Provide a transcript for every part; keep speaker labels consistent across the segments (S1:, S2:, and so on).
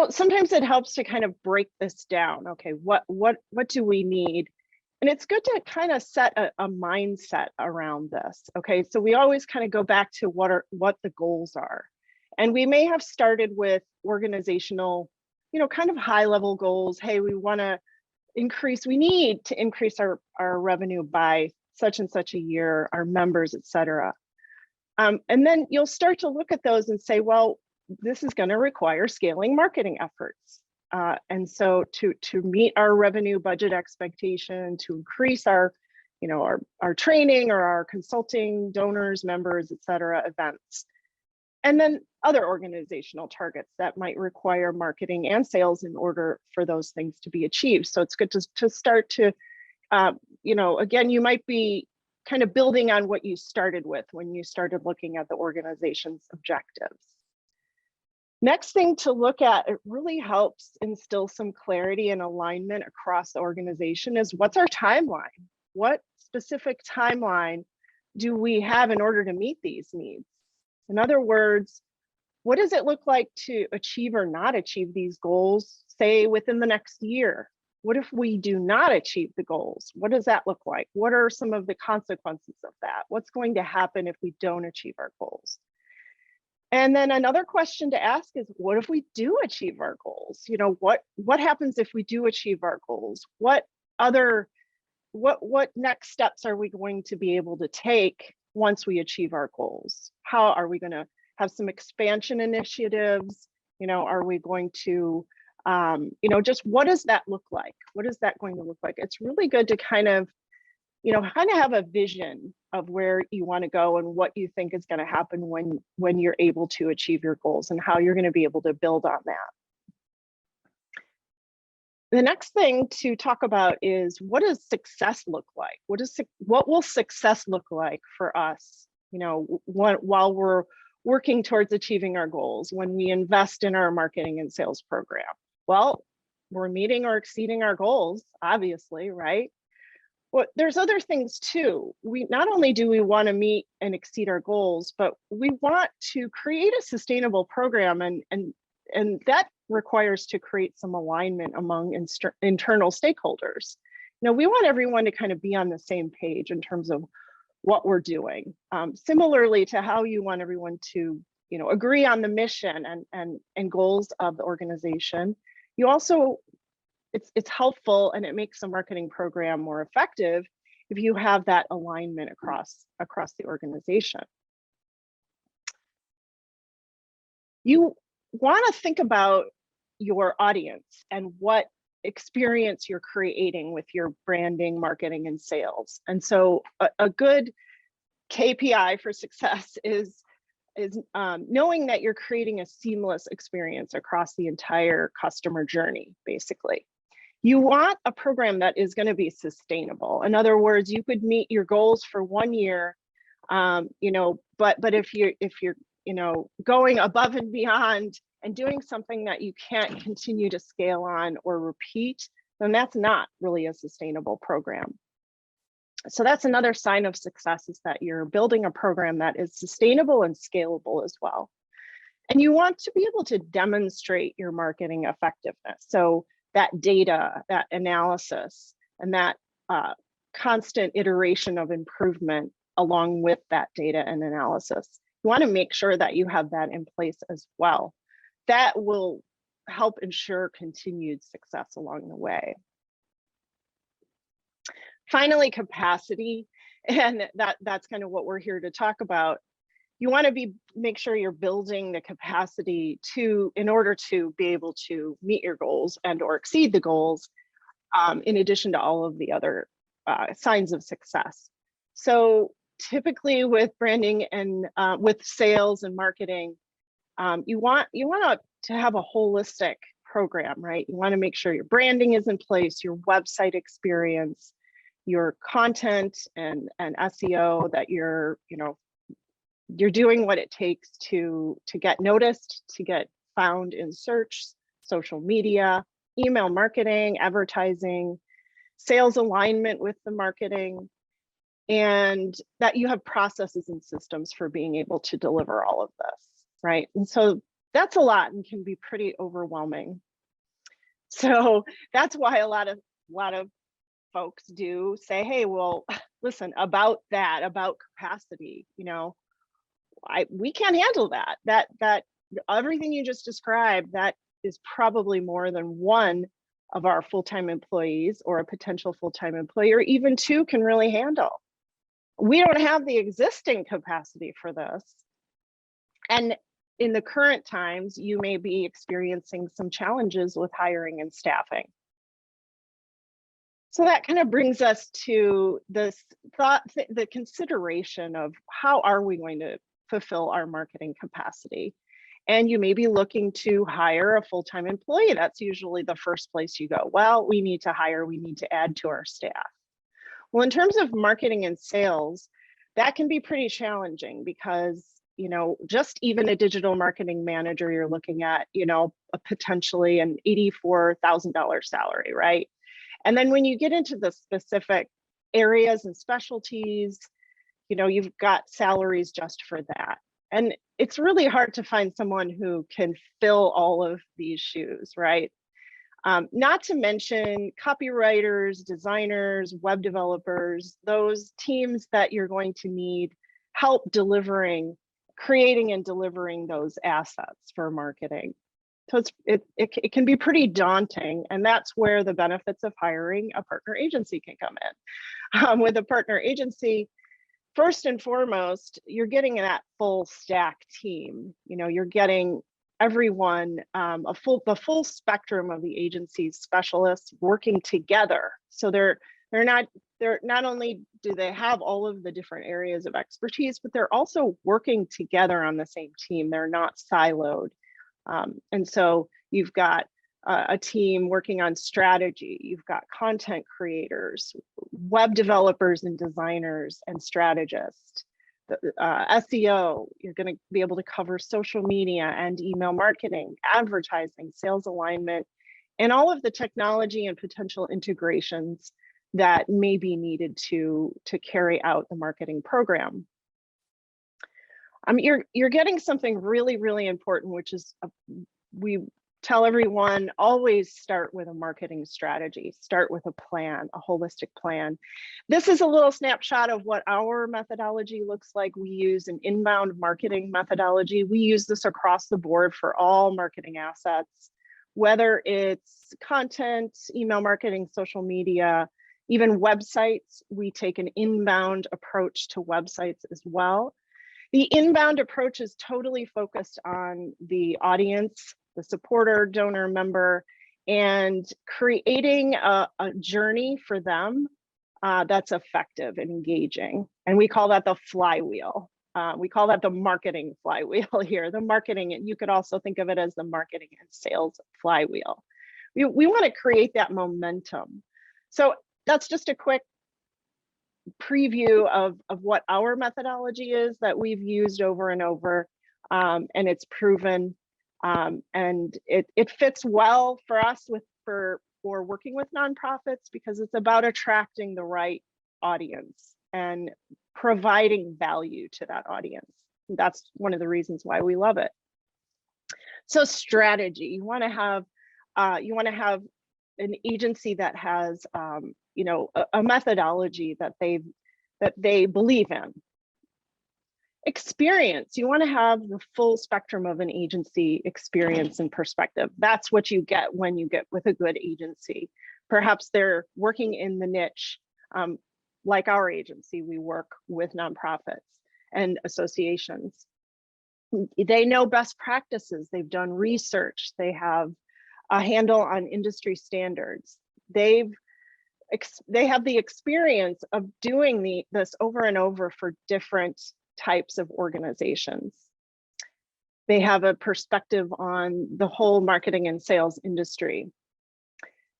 S1: sometimes it helps to kind of break this down. Okay, what do we need? And it's good to kind of set a mindset around this. Okay, so we always kind of go back to what the goals are. And we may have started with organizational, kind of high level goals. Hey, we need to increase our revenue by such and such a year, our members, et cetera. And then you'll start to look at those and say, well, this is going to require scaling marketing efforts. And so to meet our revenue budget expectation, to increase our training or our consulting, donors, members, et cetera, events. And then other organizational targets that might require marketing and sales in order for those things to be achieved. So it's good to start to, again, you might be kind of building on what you started with when you started looking at the organization's objectives. Next thing to look at, it really helps instill some clarity and alignment across the organization, is what's our timeline? What specific timeline do we have in order to meet these needs? In other words, what does it look like to achieve or not achieve these goals, say within the next year? What if we do not achieve the goals? What does that look like? What are some of the consequences of that? What's going to happen if we don't achieve our goals? And then another question to ask is, what if we do achieve our goals? What happens if we do achieve our goals? What next steps are we going to be able to take once we achieve our goals? How are we going to have some expansion initiatives? Are we going to, just what does that look like? What is that going to look like? It's really good to kind of have a vision of where you want to go and what you think is going to happen when you're able to achieve your goals, and how you're going to be able to build on that. The next thing to talk about is, what does success look like? What will success look like for us, while we're working towards achieving our goals, when we invest in our marketing and sales program? Well, we're meeting or exceeding our goals, obviously, right? Well, there's other things too. Not only do we want to meet and exceed our goals, but we want to create a sustainable program, and that requires to create some alignment among internal stakeholders. We want everyone to kind of be on the same page in terms of what we're doing. Similarly to how you want everyone to, agree on the mission and goals of the organization. You also, it's helpful, and it makes the marketing program more effective if you have that alignment across the organization. You want to think about your audience and what experience you're creating with your branding, marketing, and sales. And so a good KPI for success is knowing that you're creating a seamless experience across the entire customer journey, basically. You want a program that is going to be sustainable. In other words, you could meet your goals for 1 year, but if you're going above and beyond and doing something that you can't continue to scale on or repeat, then that's not really a sustainable program. So that's another sign of success, is that you're building a program that is sustainable and scalable as well. And you want to be able to demonstrate your marketing effectiveness. So that data, that analysis, and that constant iteration of improvement along with that data and analysis. You want to make sure that you have that in place as well. That will help ensure continued success along the way. Finally, capacity, and that's kind of what we're here to talk about. You want to make sure you're building the capacity in order to be able to meet your goals and or exceed the goals, in addition to all of the other signs of success. So typically with branding and with sales and marketing, you want to have a holistic program, right? You want to make sure your branding is in place, your website experience, your content and SEO, that you're doing what it takes to get noticed, to get found in search, social media, email marketing, advertising, sales alignment with the marketing, and that you have processes and systems for being able to deliver all of this, right? And so That's a lot and can be pretty overwhelming. So that's why a lot of folks do say, hey, well, listen, about capacity, we can't handle that. That everything you just described, that is probably more than one of our full-time employees or a potential full-time employee, or even two, can really handle. We don't have the existing capacity for this. And in the current times, you may be experiencing some challenges with hiring and staffing. So that kind of brings us to this the consideration of how are we going to fulfill our marketing capacity? And you may be looking to hire a full-time employee. That's usually the first place you go. Well, we need to hire, we need to add to our staff. Well, in terms of marketing and sales, that can be pretty challenging because, just even a digital marketing manager, you're looking at, potentially an $84,000 salary, right? And then when you get into the specific areas and specialties, you've got salaries just for that. And it's really hard to find someone who can fill all of these shoes, right? Not to mention copywriters, designers, web developers, those teams that you're going to need help creating and delivering those assets for marketing. So it can be pretty daunting, and that's where the benefits of hiring a partner agency can come in. With a partner agency, first and foremost, you're getting that full stack team. You're getting everyone, the full spectrum of the agency's specialists working together. So they're not only do they have all of the different areas of expertise, but they're also working together on the same team. They're not siloed. And so you've got a team working on strategy, you've got content creators, web developers and designers and strategists, SEO, you're going to be able to cover social media and email marketing, advertising, sales alignment, and all of the technology and potential integrations that may be needed to carry out the marketing program. You're getting something really, really important, which is we tell everyone, always start with a marketing strategy, start with a plan, a holistic plan. This is a little snapshot of what our methodology looks like. We use an inbound marketing methodology. We use this across the board for all marketing assets, whether it's content, email marketing, social media, even websites. We take an inbound approach to websites as well. The inbound approach is totally focused on the audience, the supporter, donor, member, and creating a journey for them that's effective and engaging. And we call that the flywheel. We call that the marketing flywheel here. The marketing, you could also think of it as the marketing and sales flywheel. We want to create that momentum. So that's just a quick preview of what our methodology is that we've used over and over, and it's proven, and it fits well for us for working with nonprofits, because it's about attracting the right audience and providing value to that audience. That's one of the reasons why we love it. So strategy, you want to have an agency that has a methodology that they believe in. Experience, you want to have the full spectrum of an agency experience and perspective. That's what you get when you get with a good agency. Perhaps they're working in the niche, like our agency. We work with nonprofits and associations. They know best practices, they've done research, they have a handle on industry standards. They have the experience of doing this over and over for different types of organizations. They have a perspective on the whole marketing and sales industry.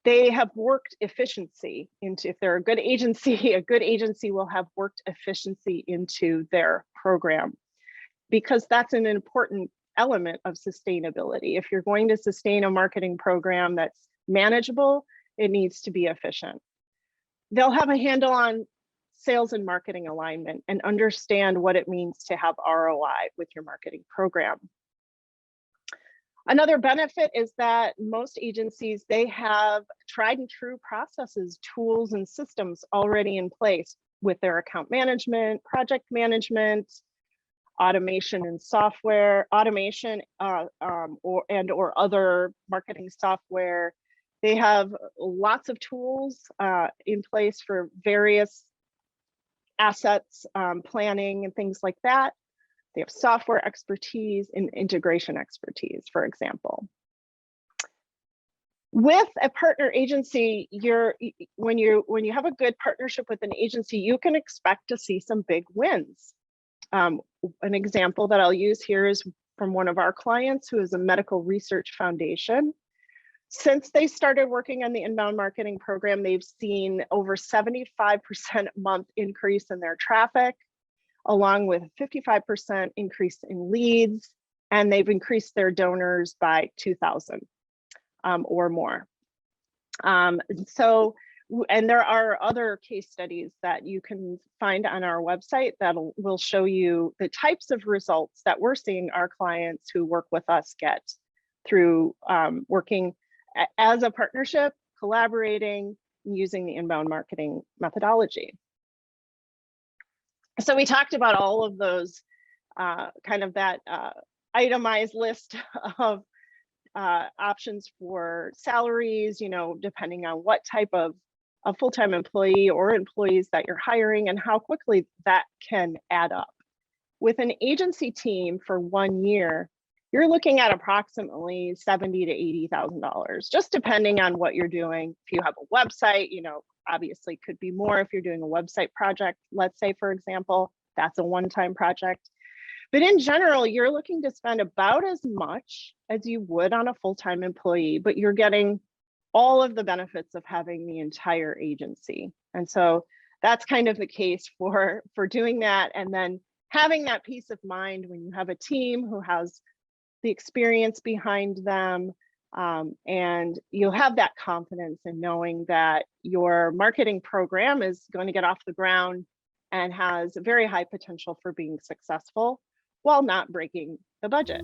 S1: They have worked efficiency into, if they're a good agency will have worked efficiency into their program, because that's an important element of sustainability. If you're going to sustain a marketing program that's manageable, it needs to be efficient. They'll have a handle on sales and marketing alignment and understand what it means to have ROI with your marketing program. Another benefit is that most agencies, they have tried and true processes, tools, and systems already in place with their account management, project management, automation and software, automation or other marketing software. They have lots of tools in place for various assets, planning and things like that. They have software expertise and integration expertise, for example. With a partner agency, when you have a good partnership with an agency, you can expect to see some big wins. An example that I'll use here is from one of our clients, who is a medical research foundation. Since they started working on the inbound marketing program, they've seen over 75% month increase in their traffic, along with 55% increase in leads, and they've increased their donors by 2,000 or more. And there are other case studies that you can find on our website that will show you the types of results that we're seeing our clients who work with us get through working as a partnership, collaborating, and using the inbound marketing methodology. So we talked about all of those, kind of that itemized list of options for salaries, depending on what type of a full-time employee or employees that you're hiring and how quickly that can add up. With an agency team for 1 year, you're looking at approximately $70,000 to $80,000, just depending on what you're doing. If you have a website, obviously could be more if you're doing a website project, let's say, for example, that's a one-time project. But in general, you're looking to spend about as much as you would on a full-time employee, but you're getting all of the benefits of having the entire agency. And so that's kind of the case for doing that. And then having that peace of mind when you have a team who has the experience behind them, and you'll have that confidence in knowing that your marketing program is going to get off the ground and has very high potential for being successful while not breaking the budget.